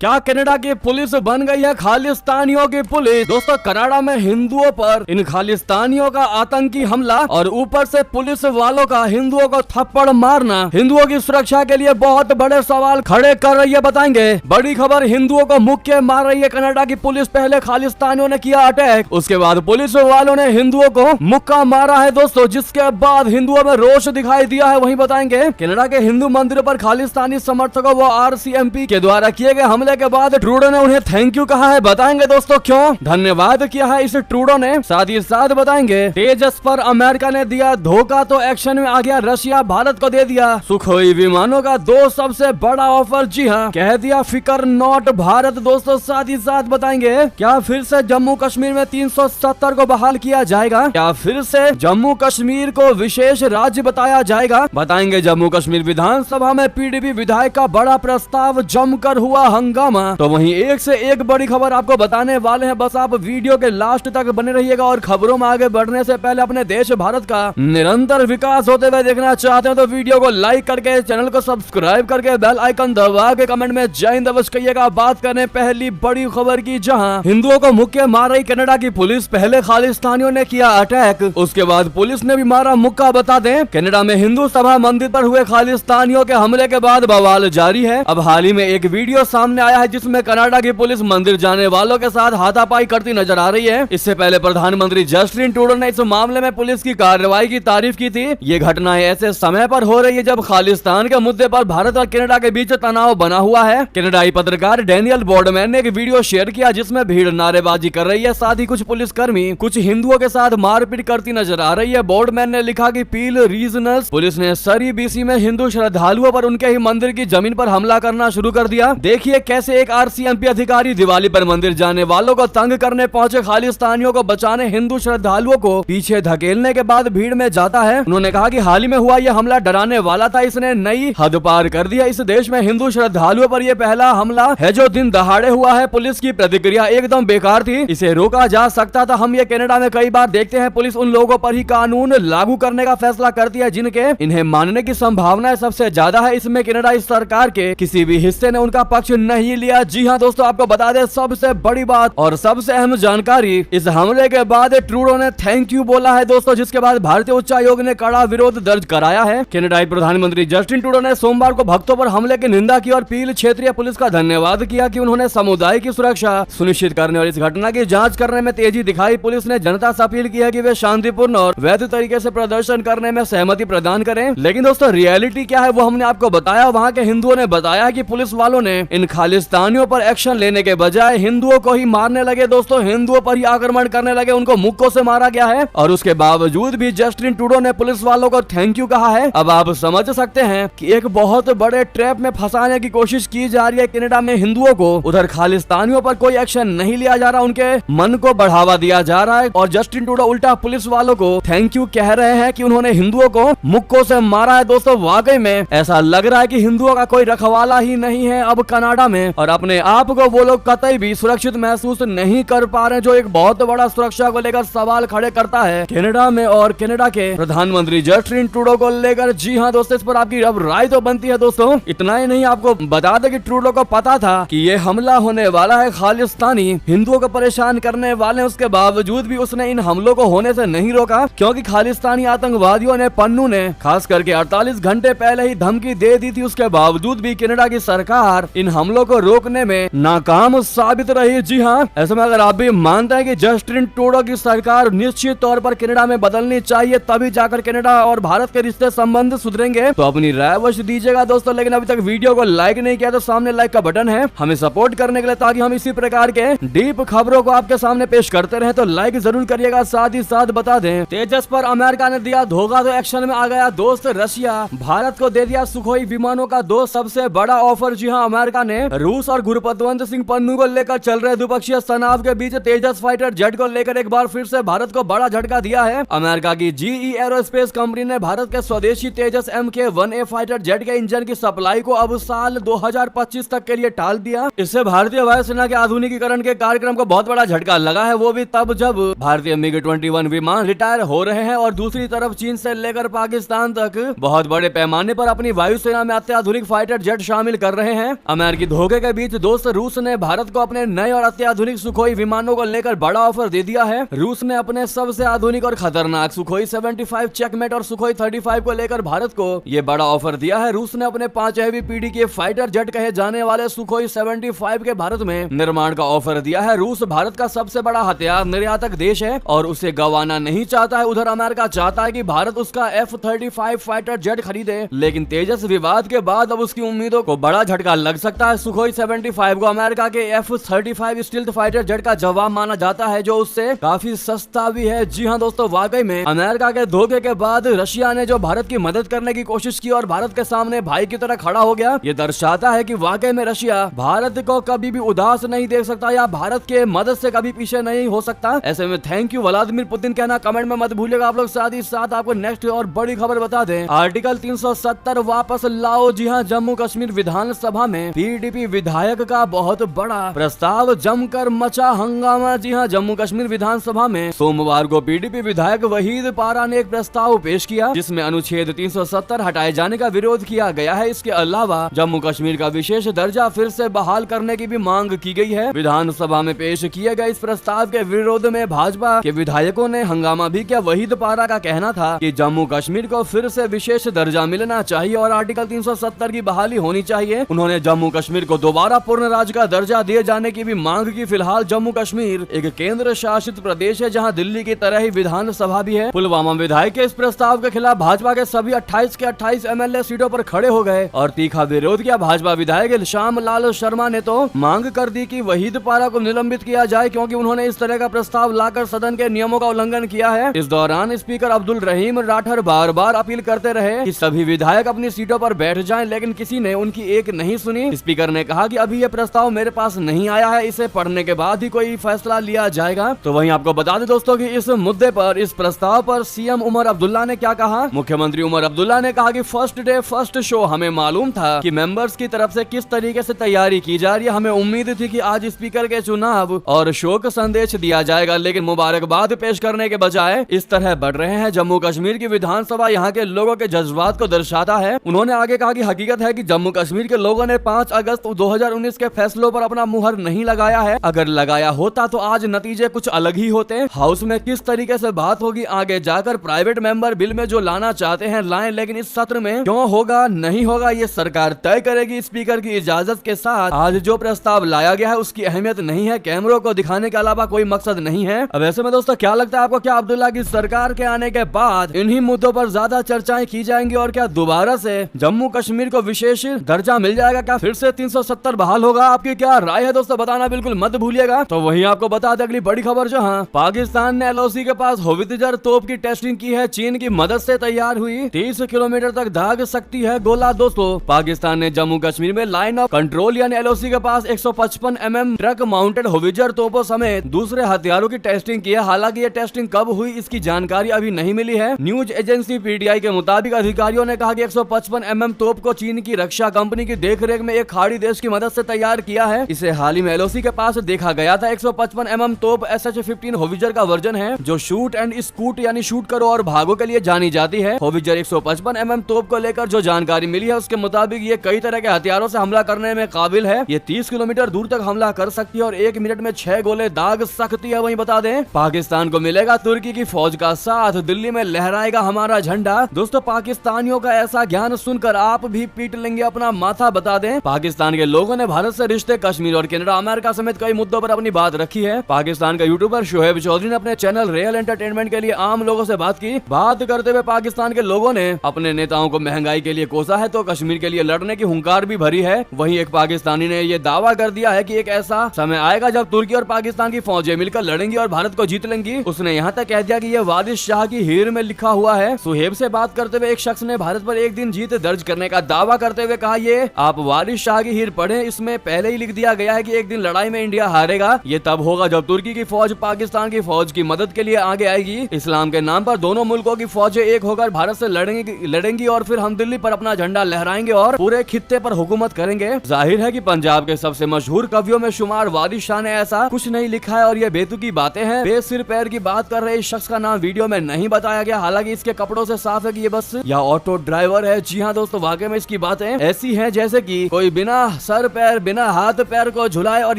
क्या कनाडा की पुलिस बन गई है खालिस्तानियों की पुलिस। दोस्तों कनाडा में हिंदुओं पर इन खालिस्तानियों का आतंकी हमला और ऊपर से पुलिस वालों का हिंदुओं को थप्पड़ मारना हिंदुओं की सुरक्षा के लिए बहुत बड़े सवाल खड़े कर रही है। बताएंगे बड़ी खबर, हिंदुओं को मुक्के मार रही है कनाडा की पुलिस। पहले खालिस्तानियों ने किया अटैक, उसके बाद पुलिस वालों ने हिंदुओं को मुक्का मारा है दोस्तों, जिसके बाद हिंदुओं में रोष दिखाई दिया है। वहीं बताएंगे कनाडा के हिंदू मंदिरों पर खालिस्तानी समर्थकों व RCMP के द्वारा किए गए हमले के बाद ट्रूडो ने उन्हें थैंक यू कहा है। बताएंगे दोस्तों क्यों धन्यवाद किया है इस ट्रूडो ने। साथ ही साथ बताएंगे तेजस पर अमेरिका ने दिया धोखा तो एक्शन में आ गया रशिया, भारत को दे दिया सुखोई विमानों का 2 सबसे बड़ा ऑफर। जी हाँ, कह दिया फिकर नॉट भारत दोस्तों। साथ ही साथ बताएंगे क्या फिर से जम्मू कश्मीर में 370 को बहाल किया जाएगा, क्या फिर से जम्मू कश्मीर को विशेष राज्य बताया जाएगा। बताएंगे जम्मू कश्मीर विधानसभा में PDP विधायक का बड़ा प्रस्ताव, जमकर हुआ हंगामा। तो वहीं एक से एक बड़ी खबर आपको बताने वाले हैं, बस आप वीडियो के लास्ट तक बने रहिएगा। और खबरों में आगे बढ़ने से पहले अपने देश भारत का निरंतर विकास होते हुए देखना चाहते हैं तो वीडियो को लाइक करके चैनल को सब्सक्राइब करके बेल आइकन दबा के कमेंट में जय हिंद अवश्य कहिएगा। बात करें पहली बड़ी खबर की, जहां हिंदुओं को मुक्के मार रही कनाडा की पुलिस। पहले खालिस्तानियों ने किया अटैक, उसके बाद पुलिस ने भी मारा मुक्का। बता दें कनाडा में हिंदू सभा मंदिर पर हुए खालिस्तानियों के हमले के बाद बवाल जारी है। अब हाल ही में एक वीडियो सामने आया है जिसमें कनाडा की पुलिस मंदिर जाने वालों के साथ हाथापाई करती नजर आ रही है। इससे पहले प्रधानमंत्री जस्टिन ट्रूडो ने इस मामले में पुलिस की कार्रवाई की तारीफ की थी। ये घटनाएं ऐसे समय पर हो रही है जब खालिस्तान के मुद्दे पर भारत और कनाडा के बीच तनाव बना हुआ है। कनाडाई पत्रकार डैनियल बोर्डमैन ने एक वीडियो शेयर किया जिसमें भीड़ नारेबाजी कर रही है, साथ ही कुछ पुलिसकर्मी कुछ हिंदुओं के साथ मारपीट करती नजर आ रही है। बोर्डमैन ने लिखा कि पील रीजनल पुलिस ने सरी BC में हिंदू श्रद्धालुओं पर उनके ही मंदिर की जमीन पर हमला करना शुरू कर दिया। देखिए कैसे एक RCMP अधिकारी दिवाली पर मंदिर जाने वालों को तंग करने पहुंचे खालिस्तानियों को बचाने हिंदू श्रद्धालुओं को पीछे धकेलने के बाद भीड़ में जाता है। उन्होंने कहा कि हाल ही में हुआ यह हमला डराने वाला था, इसने नई हद पार कर दिया। इस देश में हिंदू श्रद्धालुओं पर यह पहला हमला है जो दिन दहाड़े हुआ है। पुलिस की प्रतिक्रिया एकदम बेकार थी, इसे रोका जा सकता था। हम ये कनाडा में कई बार देखते हैं, पुलिस उन लोगों पर ही कानून लागू करने का फैसला करती है जिनके इन्हें मानने की संभावना सबसे ज्यादा है। इसमें कनाडाई सरकार के किसी भी हिस्से ने उनका पक्ष नहीं लिया। जी हाँ दोस्तों, आपको बता दें सबसे बड़ी बात और सबसे अहम जानकारी, इस हमले के बाद ट्रूडो ने थैंक यू बोला है दोस्तों, जिसके बाद भारतीय उच्चायोग ने कड़ा विरोध दर्ज कराया है। कनाडाई प्रधानमंत्री जस्टिन ट्रूडो ने सोमवार को भक्तों पर हमले की निंदा की और पील क्षेत्रीय पुलिस का धन्यवाद किया कि उन्होंने समुदाय की सुरक्षा सुनिश्चित करने और इस घटना की जांच करने में तेजी दिखाई। पुलिस ने जनता से अपील की है कि वे शांतिपूर्ण और वैध तरीके से प्रदर्शन करने में सहमति प्रदान करें। लेकिन दोस्तों रियलिटी क्या है वो हमने आपको बताया। वहाँ के हिंदुओं ने बताया कि पुलिस वालों ने इन खालिस्तानियों पर एक्शन लेने के बजाय हिंदुओं को ही मारने लगे। दोस्तों हिंदुओं पर ही आक्रमण करने लगे, उनको मुक्कों से मारा गया है और उसके बावजूद भी जस्टिन ट्रूडो ने पुलिस वालों को थैंक यू कहा है। अब आप समझ सकते हैं कि एक बहुत बड़े ट्रैप में फंसाने की कोशिश की जा रही है कनाडा में हिंदुओं को। उधर खालिस्तानियों पर कोई एक्शन नहीं लिया जा रहा, उनके मन को बढ़ावा दिया जा रहा है और जस्टिन ट्रूडो उल्टा पुलिस वालों को थैंक यू कह रहे हैं कि उन्होंने हिंदुओं को मुक्कों से मारा है। दोस्तों वाकई में ऐसा लग रहा है कि हिंदुओं का कोई रखवाला ही नहीं है अब कनाडा में और अपने आप को वो लोग कतई भी सुरक्षित महसूस नहीं कर पा रहे, जो एक बहुत बड़ा सुरक्षा को लेकर सवाल खड़े करता है कनाडा में और कनाडा के प्रधानमंत्री जस्टिन ट्रूडो को लेकर। जी हाँ दोस्तों, इस पर आपकी अब राय तो बनती है। दोस्तों इतना ही नहीं, आपको बता दें कि ट्रूडो को पता था कि ये हमला होने वाला है, खालिस्तानी हिंदुओं को परेशान करने वाले, उसके बावजूद भी उसने इन हमलों को होने से नहीं रोका, क्योंकि खालिस्तानी आतंकवादियों ने पन्नू ने खास करके 48 घंटे पहले ही धमकी दे दी थी। उसके बावजूद भी कनाडा की सरकार इन हमलों को रोकने में नाकाम साबित रही। जी हाँ, ऐसे में अगर आप भी मानते हैं कि जस्टिन ट्रूडो की सरकार निश्चित तौर पर कनाडा में बदलनी चाहिए, तभी जाकर कनाडा और भारत के रिश्ते संबंध सुधरेंगे, तो अपनी राय अवश्य दीजिएगा दोस्तों। लेकिन अभी तक वीडियो को लाइक नहीं किया तो सामने लाइक का बटन है हमें सपोर्ट करने के लिए, ताकि हम इसी प्रकार के डीप खबरों को आपके सामने पेश करते रहे। तो लाइक जरूर करिएगा। साथ ही साथ बता दें तेजस पर अमेरिका ने दिया धोखा तो एक्शन में आ गया दोस्त रशिया, भारत को दे दिया सुखोई विमानों का 2 सबसे बड़ा ऑफर। जी हाँ, अमेरिका ने रूस और गुरपतवंत सिंह पन्नू को लेकर चल रहे द्विपक्षीय तनाव के बीच तेजस फाइटर जेट को लेकर एक बार फिर से भारत को बड़ा झटका दिया है। अमेरिका की GE एरोस्पेस कंपनी ने भारत के स्वदेशी तेजस MK-1A फाइटर जेट के इंजन की सप्लाई को अब साल 2025 तक के लिए टाल दिया। इससे भारतीय वायुसेना के आधुनिकीकरण के कार्यक्रम को बहुत बड़ा झटका लगा है, वो भी तब जब भारतीय MiG-21 विमान रिटायर हो रहे हैं और दूसरी तरफ चीन से लेकर पाकिस्तान तक बहुत बड़े पैमाने पर अपनी वायुसेना में अत्याधुनिक फाइटर जेट शामिल कर रहे हैं। अमेरिकी धोखे धोखे के बीच दोस्त रूस ने भारत को अपने नए और अत्याधुनिक सुखोई विमानों को लेकर बड़ा ऑफर दे दिया है। रूस ने अपने सबसे आधुनिक और खतरनाक सुखोई 75 चेकमेट और सुखोई 35 को लेकर भारत को ये बड़ा ऑफर दिया है। रूस ने अपने 5वीं पीढ़ी के फाइटर जेट कहे जाने वाले सुखोई 75 के भारत में निर्माण का ऑफर दिया है। रूस भारत का सबसे बड़ा हथियार निर्यातक देश है और उसे गंवाना नहीं चाहता है। उधर अमेरिका चाहता है कि भारत उसका F-35 फाइटर जेट खरीदे, लेकिन तेजस विवाद के बाद अब उसकी उम्मीदों को बड़ा झटका लग सकता है। सुखोई 75 को अमेरिका के F-35 स्टील्थ फाइटर जेट का जवाब माना जाता है, जो उससे काफी सस्ता भी है। जी हाँ दोस्तों, वाकई में अमेरिका के धोखे के बाद रशिया ने जो भारत की मदद करने की कोशिश की और भारत के सामने भाई की तरह खड़ा हो गया, ये दर्शाता है कि वाकई में रशिया भारत को कभी भी उदास नहीं देख सकता या भारत के मदद से कभी पीछे नहीं हो सकता। ऐसे में थैंक यू व्लादिमीर पुतिन कहना कमेंट में मत भूलिएगा आप लोग। साथ ही साथ आपको नेक्स्ट और बड़ी खबर बता दें, आर्टिकल 370 वापस लाओ। जी हाँ, जम्मू कश्मीर विधानसभा में पीडीपी विधायक का बहुत बड़ा प्रस्ताव जमकर मचा हंगामा। जी हाँ, जम्मू कश्मीर विधानसभा में सोमवार को पीडीपी विधायक वहीद पारा ने एक प्रस्ताव पेश किया, जिसमें अनुच्छेद 370 हटाए जाने का विरोध किया गया है। इसके अलावा जम्मू कश्मीर का विशेष दर्जा फिर से बहाल करने की भी मांग की गई है। विधानसभा में पेश किए गए इस प्रस्ताव के विरोध में भाजपा के विधायकों ने हंगामा भी किया। वहीद पारा का कहना था कि जम्मू कश्मीर को फिर से विशेष दर्जा मिलना चाहिए और आर्टिकल 370 की बहाली होनी चाहिए। उन्होंने जम्मू कश्मीर को दोबारा पूर्ण राज्य का दर्जा दिए जाने की भी मांग की। फिलहाल जम्मू कश्मीर एक केंद्र शासित प्रदेश है, जहां दिल्ली की तरह ही विधानसभा भी है। पुलवामा विधायक के इस प्रस्ताव के खिलाफ भाजपा के सभी 28 के 28 एमएलए सीटों पर खड़े हो गए और तीखा विरोध किया। भाजपा विधायक श्याम लाल शर्मा ने तो मांग कर दी कि वहीद पारा को निलंबित किया जाए, क्योंकि उन्होंने इस तरह का प्रस्ताव लाकर सदन के नियमों का उल्लंघन किया है। इस दौरान स्पीकर अब्दुल रहीम राठौर बार बार अपील करते रहे कि सभी विधायक अपनी सीटों पर बैठ जाएं, लेकिन किसी ने उनकी एक नहीं सुनी। स्पीकर ने कहा कि अभी यह प्रस्ताव मेरे पास नहीं आया है, इसे पढ़ने के बाद ही कोई फैसला लिया जाएगा। तो वहीं आपको बता दें दोस्तों कि इस मुद्दे पर, इस प्रस्ताव पर सीएम उमर अब्दुल्ला ने क्या कहा। मुख्यमंत्री उमर अब्दुल्ला ने कहा कि फर्स्ट डे फर्स्ट शो हमें मालूम था कि मेंबर्स की तरफ से किस तरीके से तैयारी की जा रही है। हमें उम्मीद थी कि आज स्पीकर के चुनाव और शोक संदेश दिया जाएगा, लेकिन मुबारकबाद पेश करने के बजाय इस तरह बढ़ रहे हैं। जम्मू कश्मीर की विधानसभा यहाँ के लोगों के जज्बात को दर्शाता है। उन्होंने आगे कहा कि हकीकत है कि जम्मू कश्मीर के लोगों ने 5 अगस्त 2019 के फैसलों पर अपना मुहर नहीं लगाया है। अगर लगाया होता तो आज नतीजे कुछ अलग ही होते। हाउस में किस तरीके से बात होगी आगे जाकर, प्राइवेट मेंबर बिल में जो लाना चाहते हैं लाएं, लेकिन इस सत्र में क्यों होगा नहीं होगा ये सरकार तय करेगी। स्पीकर की इजाजत के साथ आज जो प्रस्ताव लाया गया है उसकी अहमियत नहीं है, कैमरों को दिखाने के अलावा कोई मकसद नहीं है। अब ऐसे में दोस्तों क्या लगता है आपको, क्या अब्दुल्ला की सरकार के आने के बाद इन्हीं मुद्दों पर ज्यादा चर्चाएं की जाएंगी और क्या दोबारा से जम्मू कश्मीर को विशेष दर्जा मिल जाएगा, क्या फिर से 370 बहाल होगा? आपकी क्या राय है दोस्तों, बताना बिल्कुल मत भूलिएगा। तो वहीं आपको बता दें अगली बड़ी खबर, जहां पाकिस्तान ने एलओसी के पास होवित्जर तोप की टेस्टिंग की है। चीन की मदद से तैयार हुई 30 किलोमीटर तक दाग सकती है गोला। दोस्तों पाकिस्तान ने जम्मू कश्मीर में लाइन ऑफ कंट्रोल यानी एलओसी के पास 155 mm ट्रक माउंटेड होवित्जर तोपों समेत दूसरे हथियारों की टेस्टिंग की है। हालांकि ये टेस्टिंग कब हुई इसकी जानकारी अभी नहीं मिली है। न्यूज एजेंसी पीटीआई के मुताबिक अधिकारियों ने कहा कि 155 mm तोप को चीन की रक्षा कंपनी की देखरेख में एक खाड़ी देश की मदद से तैयार किया है। इसे हाल ही में एलओसी के पास देखा गया था। 155 mm तोप SH-15 होवित्जर का वर्जन है, जो शूट एंड स्कूट यानी शूट करो और भागो के लिए जानी जाती है। होवित्जर 155 mm तोप को लेकर जो जानकारी मिली है उसके मुताबिक ये कई तरह के हथियारों से हमला करने में काबिल है। ये 30 किलोमीटर दूर तक हमला कर सकती है और 1 मिनट में 6 गोले दाग सकती है। वहीं बता दें पाकिस्तान को मिलेगा तुर्की की फौज का साथ, दिल्ली में लहराएगा हमारा झंडा। दोस्तों पाकिस्तानियों का ऐसा ज्ञान सुनकर आप भी पीट लेंगे अपना माथा। बता दें पाकिस्तान के लोगों ने भारत से रिश्ते, कश्मीर और कनाडा, अमेरिका समेत कई मुद्दों पर अपनी बात रखी है। पाकिस्तान का यूट्यूबर शोएब चौधरी ने अपने चैनल रियल एंटरटेनमेंट के लिए आम लोगों से बात की। बात करते हुए पाकिस्तान के लोगों ने अपने नेताओं को महंगाई के लिए कोसा है तो कश्मीर के लिए लड़ने की हुंकार भी भरी है। वहीं एक पाकिस्तानी ने यह दावा कर दिया है कि एक ऐसा समय आएगा जब तुर्की और पाकिस्तान की फौजें मिलकर लड़ेंगी और भारत को जीत लेंगी। उसने यहाँ तक कह दिया कि यह वारिस शाह की हीर में लिखा हुआ है। सुहेब से बात करते हुए एक शख्स ने भारत पर एक दिन जीत दर्ज करने का दावा करते हुए कहा, ये आप वारिस शाह की हीर पढ़ें, इसमें पहले ही लिख दिया गया है कि एक दिन लड़ाई में इंडिया हारेगा। ये तब होगा जब तुर्की की फौज पाकिस्तान की फौज की मदद के लिए आगे आएगी। इस्लाम के नाम पर दोनों मुल्कों की फौजें एक होकर भारत से लड़ेंगी और फिर हम दिल्ली पर अपना झंडा लहराएंगे और पूरे खित्ते पर हुकूमत करेंगे। जाहिर है कि पंजाब के सबसे मशहूर कवियों में शुमार वारिस शाह ने ऐसा कुछ नहीं लिखा है और ये बेतुकी बातें हैं। बेसिर पैर की बात कर रहे इस शख्स का नाम वीडियो में नहीं बताया गया। हालांकि इसके कपड़ों से साफ है कि ये बस या ऑटो ड्राइवर है। जी हाँ दोस्तों, वाकई में इसकी बातें ऐसी हैं जैसे कि कोई बिना सर पैर बिना हाथ पैर को झुलाए और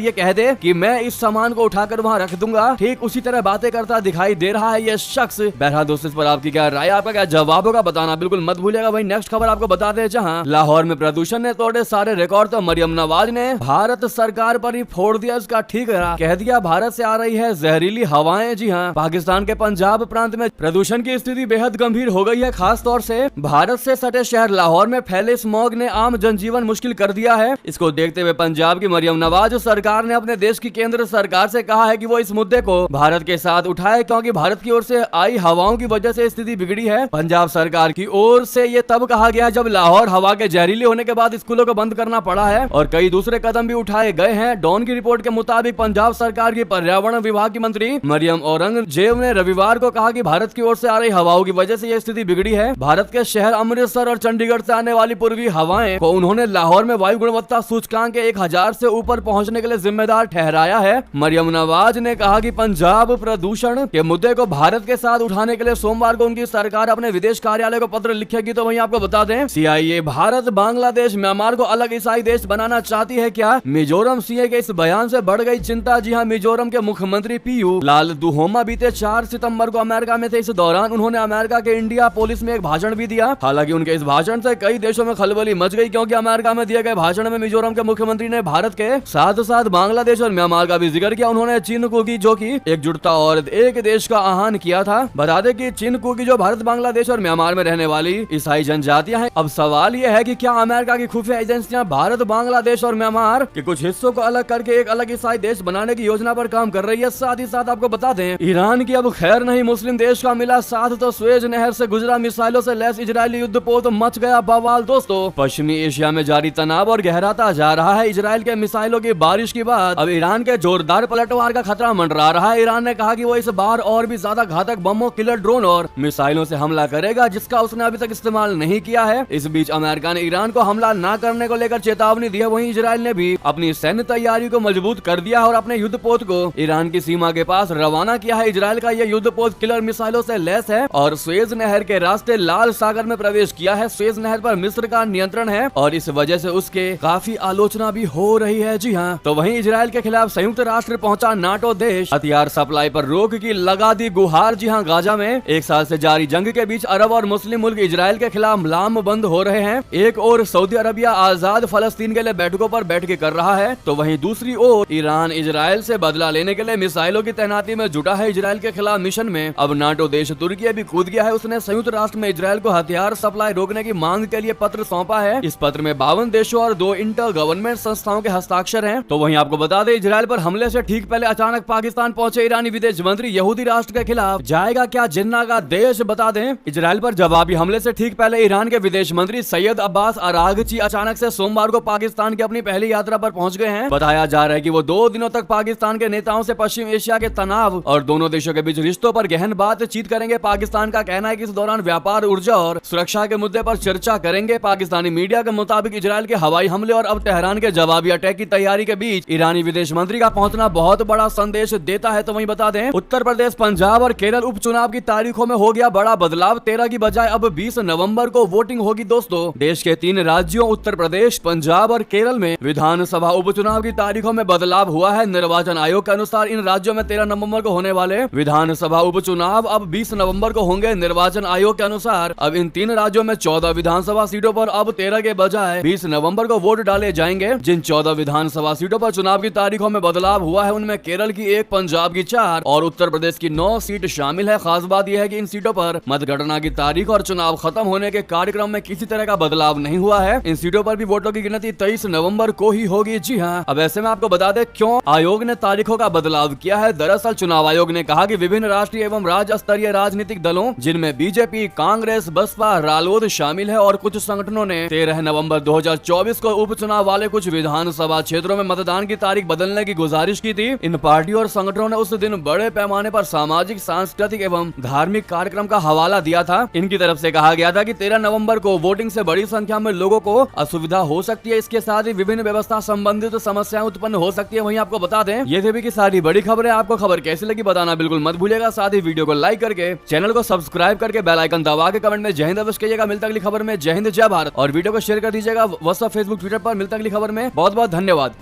ये कह दे कि मैं इस सामान को उठाकर वहाँ रख दूंगा, ठीक उसी तरह बातें करता दिखाई दे रहा है ये शख्स। बहरहाल दोस्तों, इस पर आपकी क्या राय, आपका क्या जवाब होगा बताना बिल्कुल मत भूलिएगा। वही नेक्स्ट खबर आपको बता दें, जहां लाहौर में प्रदूषण ने तोड़े सारे रिकॉर्ड, तो मरियम नवाज ने भारत सरकार पर ही फोड़ दिया इसका ठीकरा। कह दिया भारत से आ रही है जहरीली हवाएं। जी हाँ, पाकिस्तान के पंजाब प्रांत में प्रदूषण की स्थिति बेहद गंभीर हो गई है। खास तौर से भारत से सटे शहर लाहौर में फैले स्मॉग ने आम जनजीवन मुश्किल कर दिया है। इसको देखते हुए पंजाब की मरियम नवाज सरकार ने अपने देश की केंद्र सरकार से कहा है कि वो इस मुद्दे को भारत के साथ उठाए, क्योंकि भारत की ओर से आई हवाओं की वजह से स्थिति बिगड़ी है। पंजाब सरकार की ओर से ये तब कहा गया जब लाहौर हवा के जहरीले होने के बाद स्कूलों को बंद करना पड़ा है, और कई दूसरे कदम भी उठाए गए हैं। डॉन की रिपोर्ट के मुताबिक पंजाब सरकार की पर्यावरण विभाग की मंत्री मरियम औरंगजेब ने रविवार को कहा कि भारत की ओर से आ रही हवाओं की वजह से यह स्थिति बिगड़ी है। भारत के शहर अमृतसर और चंडीगढ़ से आने वाली पूर्वी हवाएं को उन्होंने लाहौर में वायु गुणवत्ता सूचकांक के 1000 से ऊपर पहुंचने के लिए जिम्मेदार ठहराया है। मरियम नवाज ने कहा कि पंजाब प्रदूषण के मुद्दे को भारत के साथ उठाने के लिए सोमवार को उनकी सरकार अपने विदेश कार्यालय को पत्र लिखेगी। तो वहीं आपको बता दें, CIA भारत बांग्लादेश म्यांमार को अलग ईसाई देश बनाना चाहती है क्या? मिजोरम CA के इस बयान से बढ़ गई चिंता। जी हां, मिजोरम के मुख्यमंत्री PU लाल दुहोमा बीते 4 सितंबर को अमेरिका में थे। इस दौरान उन्होंने अमेरिका के इंडिया पुलिस में एक भाषण भी दिया। हालांकि उनके इस भाषण से कई देशों में खलबली मच गई, क्योंकि अमेरिका में दिए गए भाषण में मिजोरम के मुख्यमंत्री ने भारत के साथ साथ बांग्लादेश और म्यांमार का भी जिक्र किया। उन्होंने चिन्ह की जो कि एकजुटता और एक देश का आह्वान किया था। बता दें कि चिन्ह की जो भारत बांग्लादेश और म्यांमार में रहने वाली ईसाई जनजातियां हैं। अब सवाल यह है कि क्या अमेरिका की खुफिया एजेंसियां भारत बांग्लादेश और म्यांमार के कुछ हिस्सों को अलग करके एक अलग ईसाई देश बनाने की योजना पर काम कर रही है। साथ ही साथ आपको बता दें, ईरान की अब खैर नहीं, मुस्लिम देश का मिला साथ, तो स्वेज नहर से गुजरा मिसाइलों से लैस इजरायली युद्धपोत मच गया बवाल। दोस्तों, पश्चिमी एशिया में जारी तनाव और गहराता जा रहा है। इजरायल के मिसाइलों की बारिश के बाद अब ईरान के जोरदार पलटवार का खतरा मंडरा रहा है। ईरान ने कहा कि वो इस बार और भी ज्यादा घातक बमों, किलर ड्रोन और मिसाइलों से हमला करेगा, जिसका उसने अभी तक इस्तेमाल नहीं किया है। इस बीच अमेरिका ने ईरान को हमला न करने को लेकर चेतावनी दी है। वहीं इजरायल ने भी अपनी सैन्य तैयारी को मजबूत कर दिया है और अपने युद्धपोत को ईरान की सीमा के पास रवाना किया है। इजरायल का यह युद्धपोत किलर मिसाइलों से लैस है और स्वेज नहर के रास्ते लाल सागर में प्रवेश किया है। स्वेज नहर पर मिस्र का नियंत्रण है और इस वजह से उसके काफी आलोचना भी हो रही है। जी हाँ, तो वहीं इजरायल के खिलाफ संयुक्त राष्ट्र पहुंचा नाटो देश, हथियार सप्लाई पर रोक की लगा दी गुहार। जी हाँ, गाजा में 1 साल से जारी जंग के बीच अरब और मुस्लिम मुल्क इजरायल के खिलाफ लामबंद हो रहे हैं। एक और सऊदी अरबिया आजाद फलस्तीन के लिए बैठकों पर बैठकें कर रहा है, तो वहीं दूसरी ओर ईरान इजरायल से बदला लेने के लिए मिसाइलों की तैनाती में जुटा है। इजरायल के खिलाफ मिशन में अब नाटो देश तुर्की भी कूद गया है। उसने संयुक्त राष्ट्र में इजरायल को हथियार सप्लाई रोकने की मांग के लिए पत्र सौंपा है। इस पत्र में 52 देशों और 2 इंटर गवर्नमेंट संस्थाओं के हस्ताक्षर हैं। तो वहीं आपको बता दें, इजरायल पर हमले से ठीक पहले अचानक पाकिस्तान पहुंचे ईरानी विदेश मंत्री यहूदी राष्ट्र के खिलाफ जाएगा क्या जिन्ना का देश? बता दें, इजरायल पर जवाबी हमले से ठीक पहले ईरान के विदेश मंत्री सैयद अब्बास अरागची अचानक से सोमवार को पाकिस्तान की अपनी पहली यात्रा पर पहुंच गए हैं। बताया जा रहा है कि वो 2 दिनों तक पाकिस्तान के नेताओं से पश्चिम एशिया के तनाव और दोनों देशों के बीच रिश्तों पर गहन बातचीत करेंगे। पाकिस्तान का कहना है कि इस दौरान व्यापार, ऊर्जा और सुरक्षा के मुद्दे पर चर्चा करेंगे। पाकिस्तानी मीडिया के मुताबिक इजरायल के हवाई हमले और अब तेहरान के जवाबी अटैक की तैयारी के बीच ईरानी विदेश मंत्री का पहुंचना बहुत बड़ा संदेश देता है। तो वहीं बता दें, उत्तर प्रदेश, पंजाब और केरल उपचुनाव की तारीखों में हो गया बड़ा बदलाव। 13 की बजाय अब 20 नवंबर को वोटिंग होगी। दोस्तों, देश के 3 राज्यों उत्तर प्रदेश, पंजाब और केरल में विधानसभा उपचुनाव की तारीखों में बदलाव हुआ है। निर्वाचन आयोग के अनुसार इन राज्यों में 13 नवंबर को होने वाले विधानसभा उपचुनाव अब 20 नवंबर को होंगे। निर्वाचन आयोग के अनुसार अब इन 3 राज्यों में 14 विधानसभा सीटों पर अब 13 के बजाय 20 नवंबर को वोट डाले जाएंगे। जिन 14 विधानसभा सीटों पर चुनाव की तारीखों में बदलाव हुआ है, उनमें केरल की 1, पंजाब की 4 और उत्तर प्रदेश की 9 सीट शामिल है। खास बात यह है कि इन सीटों पर मतगणना की तारीख और चुनाव खत्म होने के कार्यक्रम में किसी तरह का बदलाव नहीं हुआ है। इन सीटों पर भी वोटों की गिनती 23 नवंबर को ही होगी। जी हाँ, अब ऐसे में आपको बता दें क्यों आयोग ने तारीखों का बदलाव किया है। दरअसल चुनाव आयोग ने कहा कि विभिन्न राष्ट्रीय एवं राज्य स्तरीय राजनीतिक दलों, जिनमें बीजेपी, कांग्रेस, बसपा, रालोद शामिल है और कुछ संगठनों ने 13 नवंबर 2024 को उपचुनाव वाले कुछ विधानसभा क्षेत्रों में मतदान की तारीख बदलने की गुजारिश की थी। इन पार्टियों और संगठनों ने उस दिन बड़े पैमाने पर सामाजिक, सांस्कृतिक एवं धार्मिक कार्यक्रम का हवाला दिया था। इनकी तरफ से कहा गया था कि 13 नवंबर को वोटिंग से बड़ी संख्या में लोगों को असुविधा हो सकती है। इसके साथ ही विभिन्न व्यवस्था संबंधित समस्याएं उत्पन्न हो सकती है। वहीं आपको बता दें, ये थे भी की सारी बड़ी खबरें। आपको खबर कैसी लगी बताना बिल्कुल मत भूलिएगा। साथ ही वीडियो को लाइक करके, चैनल को सब्सक्राइब करके, बेल आइकन दबा के कमेंट में जय हिंद अवश्य कहिएगा। मिलता अगली खबर में। जय हिंद, जय भारत। और वीडियो को शेयर कर दीजिएगा व्हाट्सएप, फेसबुक, ट्विटर पर। मिलता अगली खबर में, बहुत बहुत धन्यवाद।